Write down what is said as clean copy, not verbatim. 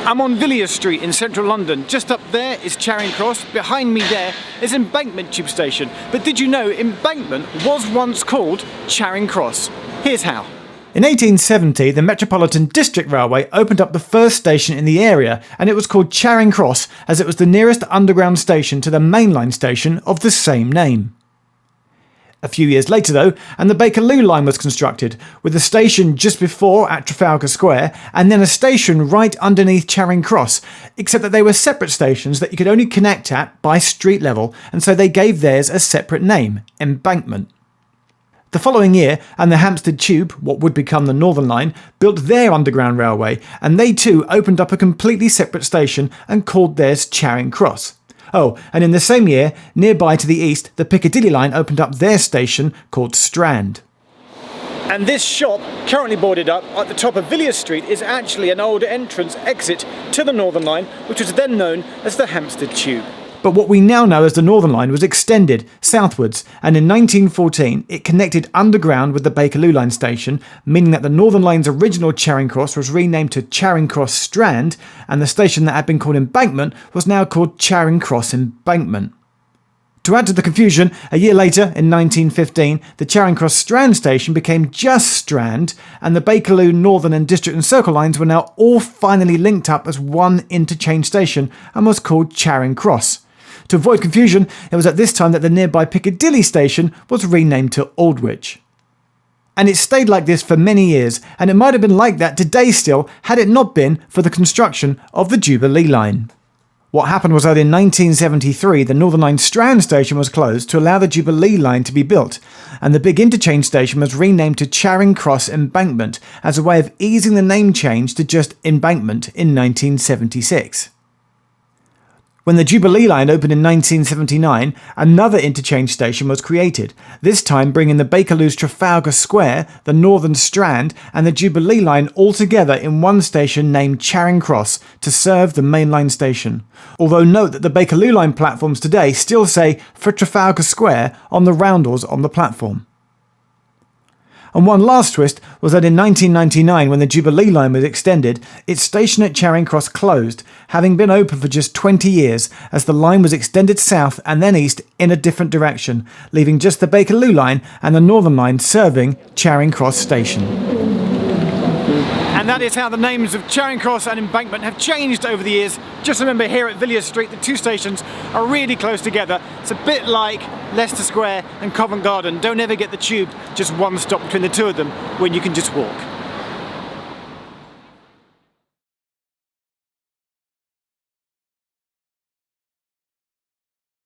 I'm on Villiers Street in central London. Just up there is Charing Cross. Behind me there is Embankment Tube Station. But did you know Embankment was once called Charing Cross? Here's how. In 1870, the Metropolitan District Railway opened up the first station in the area, and it was called Charing Cross as it was the nearest underground station to the mainline station of the same name. A few years later though, and the Bakerloo line was constructed, with a station just before at Trafalgar Square, and then a station right underneath Charing Cross, except that they were separate stations that you could only connect at by street level, and so they gave theirs a separate name, Embankment. The following year, and the Hampstead Tube, what would become the Northern Line, built their underground railway, and they too opened up a completely separate station and called theirs Charing Cross. Oh, and in the same year, nearby to the east, the Piccadilly line opened up their station called Strand. And this shop, currently boarded up at the top of Villiers Street, is actually an old entrance exit to the Northern Line, which was then known as the Hampstead Tube. But what we now know as the Northern Line was extended southwards, and in 1914 it connected underground with the Bakerloo line station, meaning that the Northern Line's original Charing Cross was renamed to Charing Cross Strand, and the station that had been called Embankment was now called Charing Cross Embankment. To add to the confusion, a year later, in 1915, the Charing Cross Strand station became just Strand, and the Bakerloo, Northern and District and Circle lines were now all finally linked up as one interchange station and was called Charing Cross. To avoid confusion, it was at this time that the nearby Piccadilly station was renamed to Aldwych. And it stayed like this for many years, and it might have been like that today still had it not been for the construction of the Jubilee line. What happened was that in 1973 the Northern Line Strand station was closed to allow the Jubilee line to be built, and the big interchange station was renamed to Charing Cross Embankment as a way of easing the name change to just Embankment in 1976. When the Jubilee line opened in 1979, another interchange station was created, this time bringing the Bakerloo's Trafalgar Square, the Northern Strand and the Jubilee line all together in one station named Charing Cross to serve the mainline station. Although note that the Bakerloo line platforms today still say for Trafalgar Square on the roundels on the platform. And one last twist was that in 1999, when the Jubilee line was extended, its station at Charing Cross closed, having been open for just 20 years, as the line was extended south and then east in a different direction, leaving just the Bakerloo line and the Northern line serving Charing Cross station. And that is how the names of Charing Cross and Embankment have changed over the years. Just remember, here at Villiers Street, the two stations are really close together. It's a bit like Leicester Square and Covent Garden. Don't ever get the tube just one stop between the two of them when you can just walk.